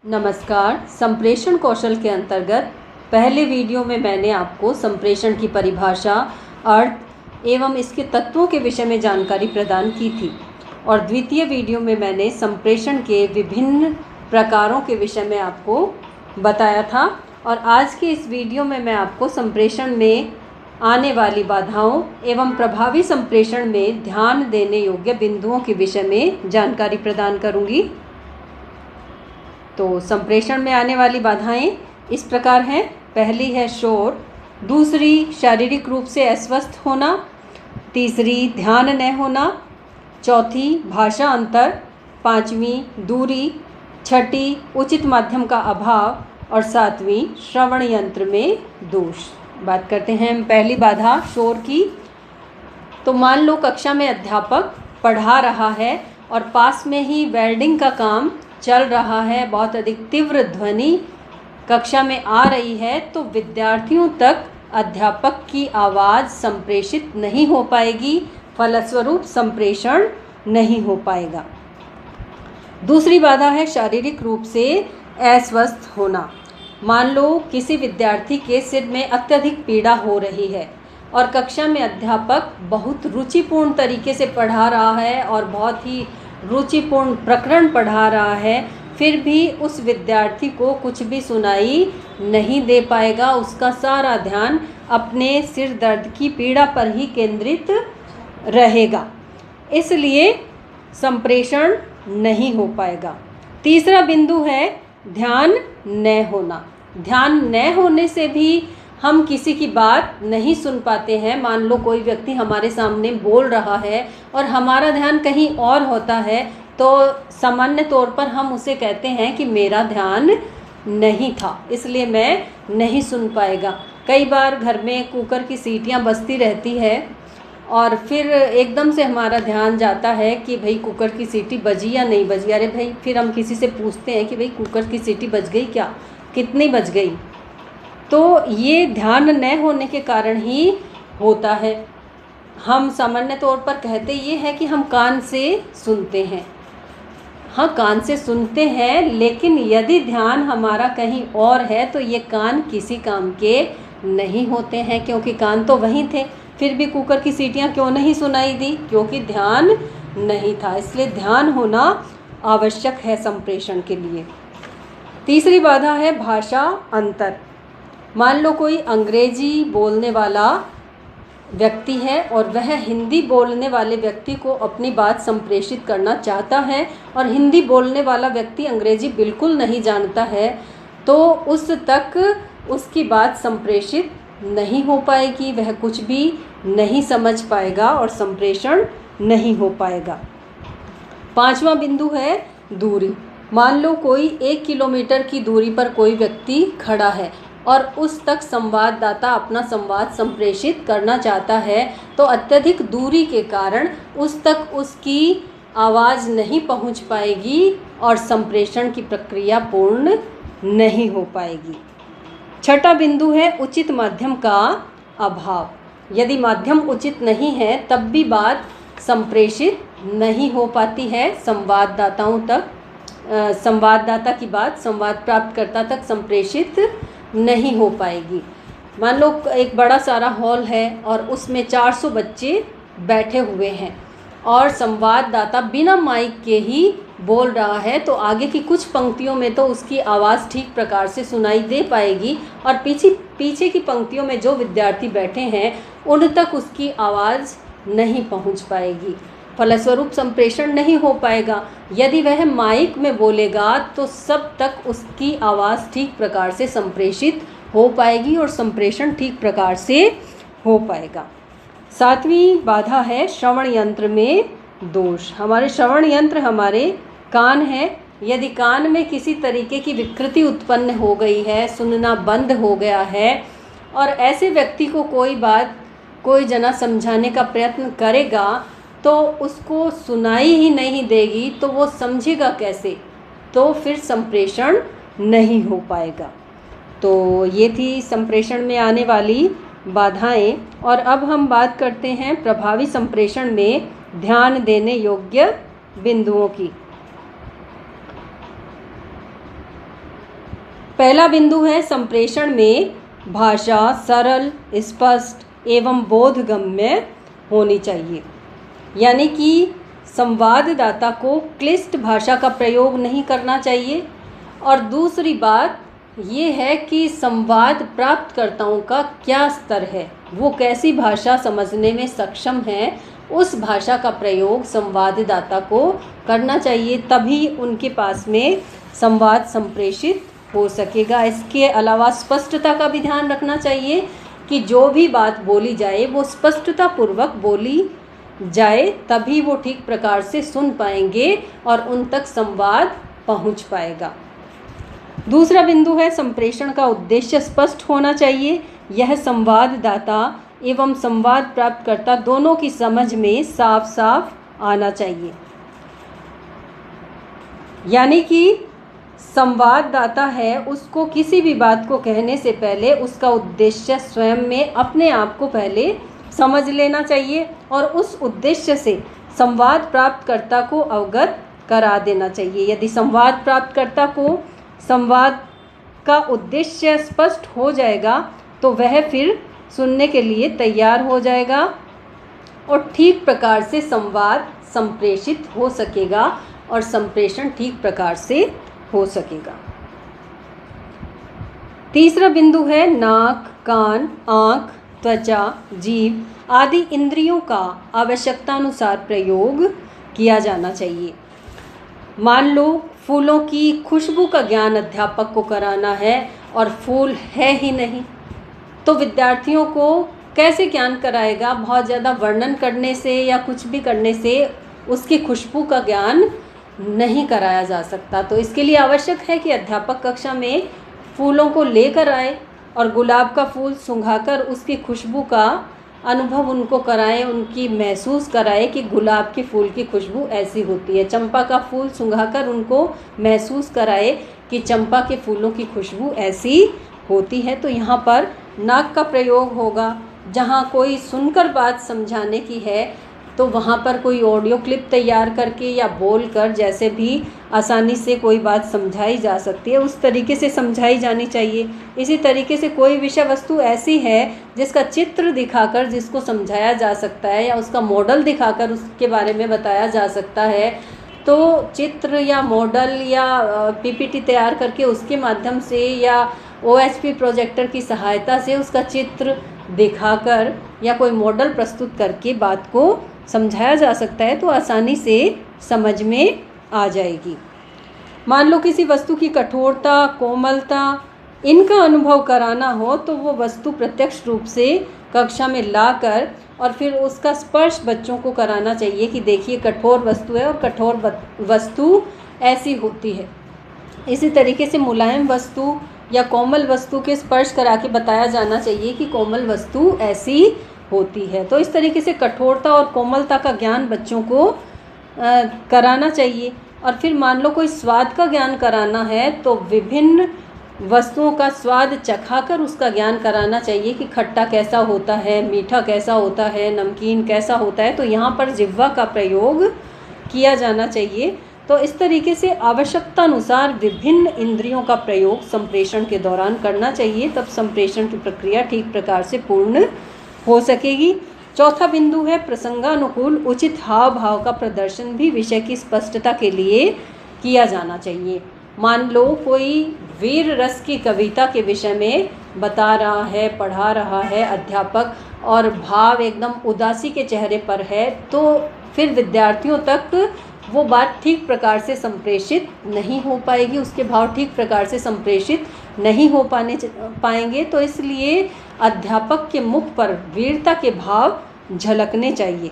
नमस्कार। संप्रेषण कौशल के अंतर्गत पहले वीडियो में मैंने आपको संप्रेषण की परिभाषा, अर्थ एवं इसके तत्वों के विषय में जानकारी प्रदान की थी और द्वितीय वीडियो में मैंने संप्रेषण के विभिन्न प्रकारों के विषय में आपको बताया था। और आज के इस वीडियो में मैं आपको संप्रेषण में आने वाली बाधाओं एवं प्रभावी संप्रेषण में ध्यान देने योग्य बिंदुओं के विषय में जानकारी प्रदान करूँगी। तो संप्रेषण में आने वाली बाधाएं इस प्रकार हैं। पहली है शोर, दूसरी शारीरिक रूप से अस्वस्थ होना, तीसरी ध्यान न होना, चौथी भाषा अंतर, पांचवी दूरी, छठी उचित माध्यम का अभाव और सातवीं श्रवण यंत्र में दोष। बात करते हैं पहली बाधा शोर की। तो मान लो कक्षा में अध्यापक पढ़ा रहा है और पास में ही वेल्डिंग का काम चल रहा है, बहुत अधिक तीव्र ध्वनि कक्षा में आ रही है, तो विद्यार्थियों तक अध्यापक की आवाज़ संप्रेषित नहीं हो पाएगी, फलस्वरूप संप्रेषण नहीं हो पाएगा। दूसरी बाधा है शारीरिक रूप से अस्वस्थ होना। मान लो किसी विद्यार्थी के सिर में अत्यधिक पीड़ा हो रही है और कक्षा में अध्यापक बहुत रुचिपूर्ण तरीके से पढ़ा रहा है और बहुत ही रुचिपूर्ण प्रकरण पढ़ा रहा है, फिर भी उस विद्यार्थी को कुछ भी सुनाई नहीं दे पाएगा। उसका सारा ध्यान अपने सिर दर्द की पीड़ा पर ही केंद्रित रहेगा, इसलिए संप्रेषण नहीं हो पाएगा। तीसरा बिंदु है ध्यान न होना। ध्यान न होने से भी हम किसी की बात नहीं सुन पाते हैं। मान लो कोई व्यक्ति हमारे सामने बोल रहा है और हमारा ध्यान कहीं और होता है, तो सामान्य तौर पर हम उसे कहते हैं कि मेरा ध्यान नहीं था, इसलिए मैं नहीं सुन पाएगा। कई बार घर में कुकर की सीटियां बजती रहती है और फिर एकदम से हमारा ध्यान जाता है कि भाई कुकर की सीटी बजी या नहीं बजी। अरे भाई, फिर हम किसी से पूछते हैं कि भाई कुकर की सीटी बज गई क्या, कितनी बज गई। तो ये ध्यान न होने के कारण ही होता है। हम सामान्य तौर पर कहते ये हैं कि हम कान से सुनते हैं। हाँ, कान से सुनते हैं, लेकिन यदि ध्यान हमारा कहीं और है तो ये कान किसी काम के नहीं होते हैं, क्योंकि कान तो वहीं थे। फिर भी कुकर की सीटियाँ क्यों नहीं सुनाई दी? क्योंकि ध्यान नहीं था। इसलिए ध्यान होना आवश्यक है संप्रेषण के लिए। तीसरी बाधा है भाषा अंतर। मान लो कोई अंग्रेजी बोलने वाला व्यक्ति है और वह हिंदी बोलने वाले व्यक्ति को अपनी बात संप्रेषित करना चाहता है और हिंदी बोलने वाला व्यक्ति अंग्रेजी बिल्कुल नहीं जानता है, तो उस तक उसकी बात संप्रेषित नहीं हो पाएगी, वह कुछ भी नहीं समझ पाएगा और संप्रेषण नहीं हो पाएगा। पांचवा बिंदु है दूरी। मान लो कोई 1 किलोमीटर की दूरी पर कोई व्यक्ति खड़ा है और उस तक संवाददाता अपना संवाद संप्रेषित करना चाहता है, तो अत्यधिक दूरी के कारण उस तक उसकी आवाज़ नहीं पहुंच पाएगी और संप्रेषण की प्रक्रिया पूर्ण नहीं हो पाएगी। छठा बिंदु है उचित माध्यम का अभाव। यदि माध्यम उचित नहीं है तब भी बात संप्रेषित नहीं हो पाती है संवाददाताओं तक। संवाददाता की बात संवाद प्राप्तकर्ता तक संप्रेषित नहीं हो पाएगी। मान लो एक बड़ा सारा हॉल है और उसमें 400 बच्चे बैठे हुए हैं और संवाददाता बिना माइक के ही बोल रहा है, तो आगे की कुछ पंक्तियों में तो उसकी आवाज़ ठीक प्रकार से सुनाई दे पाएगी और पीछे की पंक्तियों में जो विद्यार्थी बैठे हैं उन तक उसकी आवाज़ नहीं पहुंच पाएगी, फलस्वरूप संप्रेषण नहीं हो पाएगा। यदि वह माइक में बोलेगा तो सब तक उसकी आवाज़ ठीक प्रकार से संप्रेषित हो पाएगी और संप्रेषण ठीक प्रकार से हो पाएगा। सातवीं बाधा है श्रवण यंत्र में दोष। हमारे श्रवण यंत्र हमारे कान हैं। यदि कान में किसी तरीके की विकृति उत्पन्न हो गई है, सुनना बंद हो गया है और ऐसे व्यक्ति को कोई जना समझाने का प्रयत्न करेगा तो उसको सुनाई ही नहीं देगी, तो वो समझेगा कैसे? तो फिर संप्रेषण नहीं हो पाएगा। तो ये थी संप्रेषण में आने वाली बाधाएं। और अब हम बात करते हैं प्रभावी संप्रेषण में ध्यान देने योग्य बिंदुओं की। पहला बिंदु है संप्रेषण में भाषा सरल, स्पष्ट एवं बोधगम्य होनी चाहिए। यानी कि संवाददाता को क्लिष्ट भाषा का प्रयोग नहीं करना चाहिए। और दूसरी बात ये है कि संवाद प्राप्तकर्ताओं का क्या स्तर है, वो कैसी भाषा समझने में सक्षम है, उस भाषा का प्रयोग संवाददाता को करना चाहिए, तभी उनके पास में संवाद संप्रेषित हो सकेगा। इसके अलावा स्पष्टता का भी ध्यान रखना चाहिए कि जो भी बात बोली जाए वो स्पष्टता पूर्वक बोली जाए, तभी वो ठीक प्रकार से सुन पाएंगे और उन तक संवाद पहुंच पाएगा। दूसरा बिंदु है संप्रेषण का उद्देश्य स्पष्ट होना चाहिए। यह संवाददाता एवं संवाद प्राप्तकर्ता दोनों की समझ में साफ साफ आना चाहिए। यानी कि संवाददाता है, उसको किसी भी बात को कहने से पहले उसका उद्देश्य स्वयं में अपने आप को पहले समझ लेना चाहिए और उस उद्देश्य से संवाद प्राप्तकर्ता को अवगत करा देना चाहिए। यदि संवाद प्राप्तकर्ता को संवाद का उद्देश्य स्पष्ट हो जाएगा तो वह फिर सुनने के लिए तैयार हो जाएगा और ठीक प्रकार से संवाद संप्रेषित हो सकेगा और संप्रेषण ठीक प्रकार से हो सकेगा। तीसरा बिंदु है नाक, कान, आँख, त्वचा, जीभ आदि इंद्रियों का आवश्यकतानुसार प्रयोग किया जाना चाहिए। मान लो फूलों की खुशबू का ज्ञान अध्यापक को कराना है और फूल है ही नहीं, तो विद्यार्थियों को कैसे ज्ञान कराएगा? बहुत ज़्यादा वर्णन करने से या कुछ भी करने से उसकी खुशबू का ज्ञान नहीं कराया जा सकता। तो इसके लिए आवश्यक है कि अध्यापक कक्षा में फूलों को लेकर आए और गुलाब का फूल सूंघाकर उसकी खुशबू का अनुभव उनको कराएं, उनकी महसूस कराएं कि गुलाब के फूल की खुशबू ऐसी होती है। चंपा का फूल सूंघाकर उनको महसूस कराए कि चंपा के फूलों की खुशबू ऐसी होती है। तो यहाँ पर नाक का प्रयोग होगा। जहाँ कोई सुनकर बात समझाने की है तो वहाँ पर कोई ऑडियो क्लिप तैयार करके या बोलकर जैसे भी आसानी से कोई बात समझाई जा सकती है उस तरीके से समझाई जानी चाहिए। इसी तरीके से कोई विषय वस्तु ऐसी है जिसका चित्र दिखाकर जिसको समझाया जा सकता है या उसका मॉडल दिखाकर उसके बारे में बताया जा सकता है, तो चित्र या मॉडल या पीपीटी तैयार करके उसके माध्यम से या OHP प्रोजेक्टर की सहायता से उसका चित्र दिखाकर या कोई मॉडल प्रस्तुत करके बात को समझाया जा सकता है तो आसानी से समझ में आ जाएगी। मान लो किसी वस्तु की कठोरता, कोमलता इनका अनुभव कराना हो तो वो वस्तु प्रत्यक्ष रूप से कक्षा में लाकर और फिर उसका स्पर्श बच्चों को कराना चाहिए कि देखिए कठोर वस्तु है और कठोर वस्तु ऐसी होती है। इसी तरीके से मुलायम वस्तु या कोमल वस्तु के स्पर्श करा के बताया जाना चाहिए कि कोमल वस्तु ऐसी होती है। तो इस तरीके से कठोरता और कोमलता का ज्ञान बच्चों को कराना चाहिए। और फिर मान लो कोई स्वाद का ज्ञान कराना है तो विभिन्न वस्तुओं का स्वाद चखाकर उसका ज्ञान कराना चाहिए कि खट्टा कैसा होता है, मीठा कैसा होता है, नमकीन कैसा होता है। तो यहाँ पर जिह्वा का प्रयोग किया जाना चाहिए। तो इस तरीके से आवश्यकता अनुसार विभिन्न इंद्रियों का प्रयोग संप्रेषण के दौरान करना चाहिए, तब संप्रेषण की प्रक्रिया ठीक प्रकार से पूर्ण हो सकेगी। चौथा बिंदु है प्रसंगानुकूल उचित हाव भाव का प्रदर्शन भी विषय की स्पष्टता के लिए किया जाना चाहिए। मान लो कोई वीर रस की कविता के विषय में बता रहा है, पढ़ा रहा है अध्यापक और भाव एकदम उदासी के चेहरे पर है, तो फिर विद्यार्थियों तक वो बात ठीक प्रकार से संप्रेषित नहीं हो पाएगी, उसके भाव ठीक प्रकार से संप्रेषित नहीं हो पाएंगे। तो इसलिए अध्यापक के मुख पर वीरता के भाव झलकने चाहिए।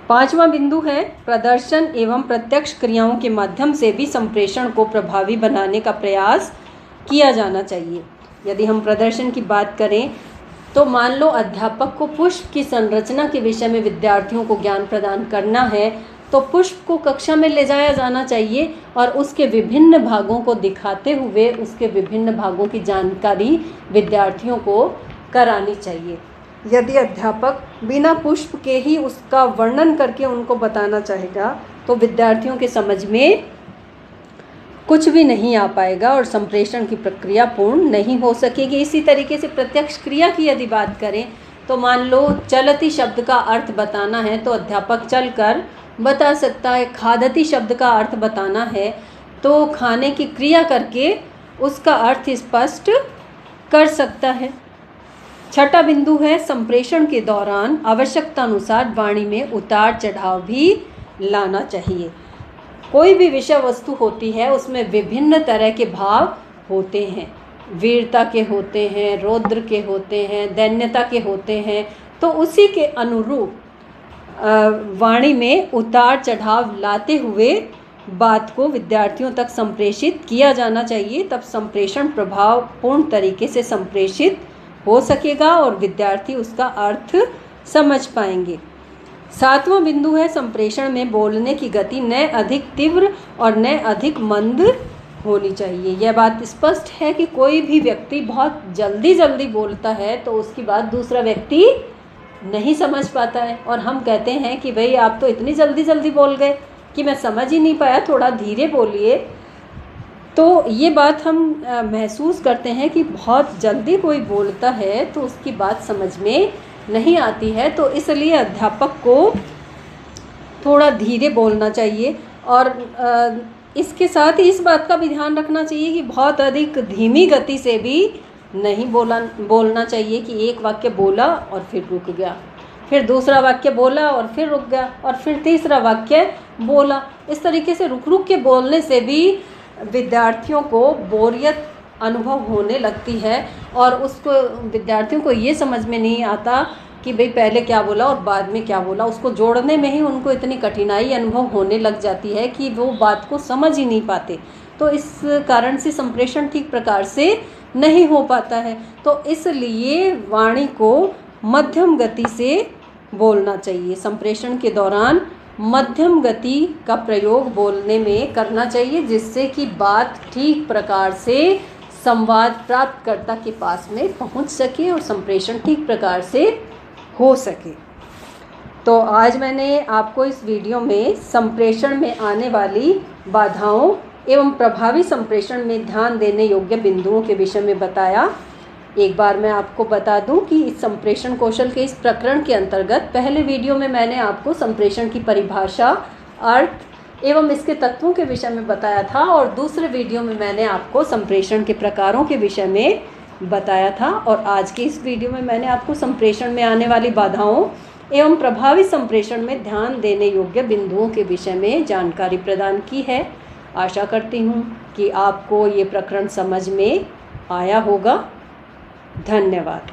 पांचवा बिंदु है प्रदर्शन एवं प्रत्यक्ष क्रियाओं के माध्यम से भी संप्रेषण को प्रभावी बनाने का प्रयास किया जाना चाहिए। यदि हम प्रदर्शन की बात करें तो मान लो अध्यापक को पुष्प की संरचना के विषय में विद्यार्थियों को ज्ञान प्रदान करना है तो पुष्प को कक्षा में ले जाया जाना चाहिए और उसके विभिन्न भागों को दिखाते हुए उसके विभिन्न भागों की जानकारी विद्यार्थियों को करानी चाहिए। यदि अध्यापक बिना पुष्प के ही उसका वर्णन करके उनको बताना चाहेगा तो विद्यार्थियों के समझ में कुछ भी नहीं आ पाएगा और संप्रेषण की प्रक्रिया पूर्ण नहीं हो सकेगी। इसी तरीके से प्रत्यक्ष क्रिया की यदि बात करें तो मान लो चलती शब्द का अर्थ बताना है तो अध्यापक चलकर बता सकता है। खादती शब्द का अर्थ बताना है तो खाने की क्रिया करके उसका अर्थ स्पष्ट कर सकता है। छठा बिंदु है संप्रेषण के दौरान आवश्यकता अनुसार वाणी में उतार चढ़ाव भी लाना चाहिए। कोई भी विषय वस्तु होती है उसमें विभिन्न तरह के भाव होते हैं, वीरता के होते हैं, रौद्र के होते हैं, दैन्यता के होते हैं। तो उसी के अनुरूप वाणी में उतार चढ़ाव लाते हुए बात को विद्यार्थियों तक संप्रेषित किया जाना चाहिए। तब संप्रेषण प्रभावपूर्ण तरीके से संप्रेषित हो सकेगा और विद्यार्थी उसका अर्थ समझ पाएंगे। सातवां बिंदु है संप्रेषण में बोलने की गति न अधिक तीव्र और न अधिक मंद होनी चाहिए। यह बात स्पष्ट है कि कोई भी व्यक्ति बहुत जल्दी बोलता है तो उसकी बात दूसरा व्यक्ति नहीं समझ पाता है और हम कहते हैं कि भाई आप तो इतनी जल्दी बोल गए कि मैं समझ ही नहीं पाया, थोड़ा धीरे बोलिए। तो ये बात हम महसूस करते हैं कि बहुत जल्दी कोई बोलता है तो उसकी बात समझ में नहीं आती है। तो इसलिए अध्यापक को थोड़ा धीरे बोलना चाहिए और इसके साथ ही इस बात का भी ध्यान रखना चाहिए कि बहुत अधिक धीमी गति से भी नहीं बोलना चाहिए कि एक वाक्य बोला और फिर रुक गया, फिर दूसरा वाक्य बोला और फिर रुक गया और फिर तीसरा वाक्य बोला। इस तरीके से रुक के बोलने से भी विद्यार्थियों को बोरियत अनुभव होने लगती है और उसको विद्यार्थियों को ये समझ में नहीं आता कि भाई पहले क्या बोला और बाद में क्या बोला। उसको जोड़ने में ही उनको इतनी कठिनाई अनुभव होने लग जाती है कि वो बात को समझ ही नहीं पाते। तो इस कारण से संप्रेषण ठीक प्रकार से नहीं हो पाता है। तो इसलिए वाणी को मध्यम गति से बोलना चाहिए। संप्रेषण के दौरान मध्यम गति का प्रयोग बोलने में करना चाहिए जिससे कि बात ठीक प्रकार से संवाद प्राप्तकर्ता के पास में पहुंच सके और संप्रेषण ठीक प्रकार से हो सके। तो आज मैंने आपको इस वीडियो में संप्रेषण में आने वाली बाधाओं एवं प्रभावी संप्रेषण में ध्यान देने योग्य बिंदुओं के विषय में बताया। एक बार मैं आपको बता दूं कि इस संप्रेषण कौशल के इस प्रकरण के अंतर्गत पहले वीडियो में मैंने आपको संप्रेषण की परिभाषा, अर्थ एवं इसके तत्वों के विषय में बताया था और दूसरे वीडियो में मैंने आपको संप्रेषण के प्रकारों के विषय में बताया था। और आज की इस वीडियो में मैंने आपको संप्रेषण में आने वाली बाधाओं एवं प्रभावी संप्रेषण में ध्यान देने योग्य बिंदुओं के विषय में जानकारी प्रदान की है। आशा करती हूँ कि आपको ये प्रकरण समझ में आया होगा। धन्यवाद।